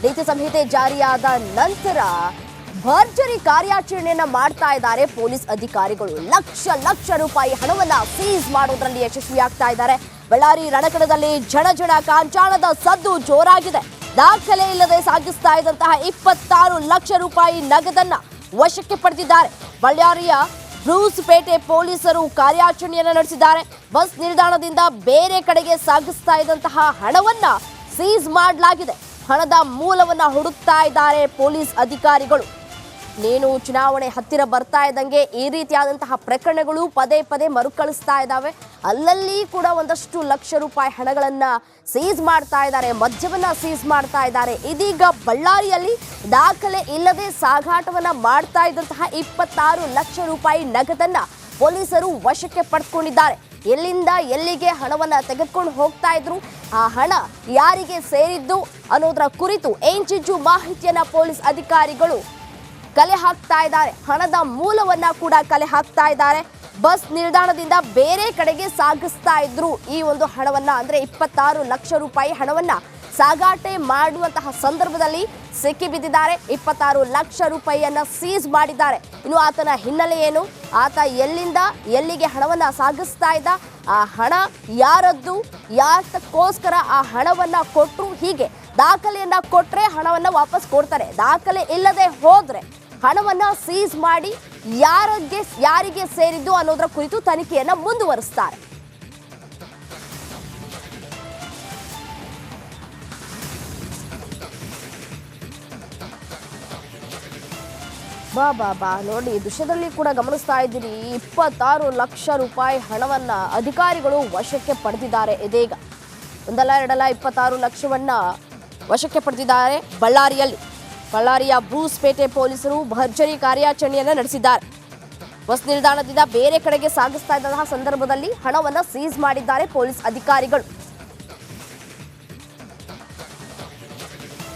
ನೀತಿ ಸಂಹಿತೆ ಜಾರಿಯಾದ ನಂತರ ಭರ್ಜರಿ ಕಾರ್ಯಾಚರಣೆಯನ್ನ ಮಾಡ್ತಾ ಇದ್ದಾರೆ ಪೊಲೀಸ್ ಅಧಿಕಾರಿಗಳು. ಲಕ್ಷ ಲಕ್ಷ ರೂಪಾಯಿ ಹಣವನ್ನ ಸೀಸ್ ಮಾಡೋದ್ರಲ್ಲಿ ಯಶಸ್ವಿಯಾಗ್ತಾ ಇದ್ದಾರೆ. ಬಳ್ಳಾರಿ ರಣಕಣದಲ್ಲಿ ಜನ ಕಾಂಚಾಣದ ಸದ್ದು ಜೋರಾಗಿದೆ. ದಾಖಲೆ ಇಲ್ಲದೆ ಸಾಗಿಸ್ತಾ ಇದ್ದಂತಹ 26 ಲಕ್ಷ ರೂಪಾಯಿ ನಗದನ್ನ ವಶಕ್ಕೆ ಪಡೆದಿದ್ದಾರೆ. ಬಳ್ಳಾರಿಯ ಬ್ರೂಸ್ಪೇಟೆ ಪೊಲೀಸರು ಕಾರ್ಯಾಚರಣೆಯನ್ನು ನಡೆಸಿದ್ದಾರೆ. ಬಸ್ ನಿಲ್ದಾಣದಿಂದ ಬೇರೆ ಕಡೆಗೆ ಸಾಗಿಸ್ತಾ ಇದ್ದಂತಹ ಹಣವನ್ನ ಸೀಸ್ ಮಾಡಲಾಗಿದೆ. ಹಣದ ಮೂಲವನ್ನ ಹುಡುಕ್ತಾ ಇದ್ದಾರೆ ಪೊಲೀಸ್ ಅಧಿಕಾರಿಗಳು. ನೇನು ಚುನಾವಣೆ ಹತ್ತಿರ ಬರ್ತಾ ಇದ್ದಂಗೆ ಈ ರೀತಿಯಾದಂತಹ ಪ್ರಕರಣಗಳು ಪದೇ ಪದೇ ಮರುಕಳಿಸ್ತಾ ಇದ್ದಾವೆ. ಅಲ್ಲಲ್ಲಿ ಕೂಡ ಒಂದಷ್ಟು ಲಕ್ಷ ರೂಪಾಯಿ ಹಣಗಳನ್ನ ಸೀಸ್ ಮಾಡ್ತಾ ಇದ್ದಾರೆ, ಮದ್ಯವನ್ನ ಸೀಸ್ ಮಾಡ್ತಾ ಇದ್ದಾರೆ. ಇದೀಗ ಬಳ್ಳಾರಿಯಲ್ಲಿ ದಾಖಲೆ ಇಲ್ಲದೆ ಸಾಗಾಟವನ್ನ ಮಾಡ್ತಾ ಇದ್ದಂತಹ 26 ಲಕ್ಷ ರೂಪಾಯಿ ನಗದನ್ನ ಪೊಲೀಸರು ವಶಕ್ಕೆ ಪಡೆದುಕೊಂಡಿದ್ದಾರೆ. ಎಲ್ಲಿಂದ ಎಲ್ಲಿಗೆ ಹಣವನ್ನ ತೆಗೆದುಕೊಂಡು ಹೋಗ್ತಾ ಇದ್ರು, ಆ ಹಣ ಯಾರಿಗೆ ಸೇರಿದ್ದು ಅನ್ನೋದರ ಕುರಿತು ಇಂಚಿಂಚು ಮಾಹಿತಿಯನ್ನ ಪೊಲೀಸ್ ಅಧಿಕಾರಿಗಳು ಕಲೆ ಹಾಕ್ತಾ ಇದ್ದಾರೆ. ಹಣದ ಮೂಲವನ್ನ ಕೂಡ ಕಲೆ ಹಾಕ್ತಾ ಇದ್ದಾರೆ. ಬಸ್ ನಿಲ್ದಾಣದಿಂದ ಬೇರೆ ಕಡೆಗೆ ಸಾಗಿಸ್ತಾ ಇದ್ರು ಈ ಒಂದು ಹಣವನ್ನ, ಅಂದ್ರೆ 26 ಲಕ್ಷ ರೂಪಾಯಿ ಹಣವನ್ನ ಸಾಗಾಟೆ ಮಾಡುವಂತಹ ಸಂದರ್ಭದಲ್ಲಿ ಸಿಕ್ಕಿ ಬಿದ್ದಿದ್ದಾರೆ. 26 ಲಕ್ಷ ರೂಪಾಯಿಯನ್ನ ಸೀಸ್ ಮಾಡಿದ್ದಾರೆ. ಇನ್ನು ಆತನ ಹಿನ್ನೆಲೆ ಏನು, ಆತ ಎಲ್ಲಿಂದ ಎಲ್ಲಿಗೆ ಹಣವನ್ನ ಸಾಗಿಸ್ತಾ ಇದ್ದ, ಆ ಹಣ ಯಾರದ್ದು, ಯಾತಕ್ಕೋಸ್ಕರ ಆ ಹಣವನ್ನ ಕೊಟ್ಟರು, ಹೀಗೆ ದಾಖಲೆಯನ್ನ ಕೊಟ್ರೆ ಹಣವನ್ನ ವಾಪಸ್ ಕೊಡ್ತಾರೆ, ದಾಖಲೆ ಇಲ್ಲದೆ ಹೋದ್ರೆ ಹಣವನ್ನ ಸೀಸ್ ಮಾಡಿ ಯಾರಿಗೆ ಸೇರಿದ್ದು ಅನ್ನೋದರ ಕುರಿತು ತನಿಖೆಯನ್ನ ಮುಂದುವರಿಸ್ತಾರೆ. ಬಾ ನೋಡಿ, ದೃಶ್ಯದಲ್ಲಿ ಕೂಡ ಗಮನಿಸ್ತಾ ಇದ್ದೀರಿ. 26 ಲಕ್ಷ ರೂಪಾಯಿ ಹಣವನ್ನ ಅಧಿಕಾರಿಗಳು ವಶಕ್ಕೆ ಪಡೆದಿದ್ದಾರೆ. ಇದೀಗ ಒಂದಲ್ಲ ಎರಡಲ್ಲ 26 ಲಕ್ಷವನ್ನ ವಶಕ್ಕೆ ಪಡೆದಿದ್ದಾರೆ. ಬಳ್ಳಾರಿಯ ಬ್ರೂಸ್ಪೇಟೆ ಪೊಲೀಸರು ಭರ್ಜರಿ ಕಾರ್ಯಾಚರಣೆಯನ್ನು ನಡೆಸಿದ್ದಾರೆ. ಬಸ್ ನಿಲ್ದಾಣದಿಂದ ಬೇರೆ ಕಡೆಗೆ ಸಾಗಿಸ್ತಾ ಇದ್ದಂತಹ ಸಂದರ್ಭದಲ್ಲಿ ಹಣವನ್ನು ಸೀಸ್ ಮಾಡಿದ್ದಾರೆ ಪೊಲೀಸ್ ಅಧಿಕಾರಿಗಳು.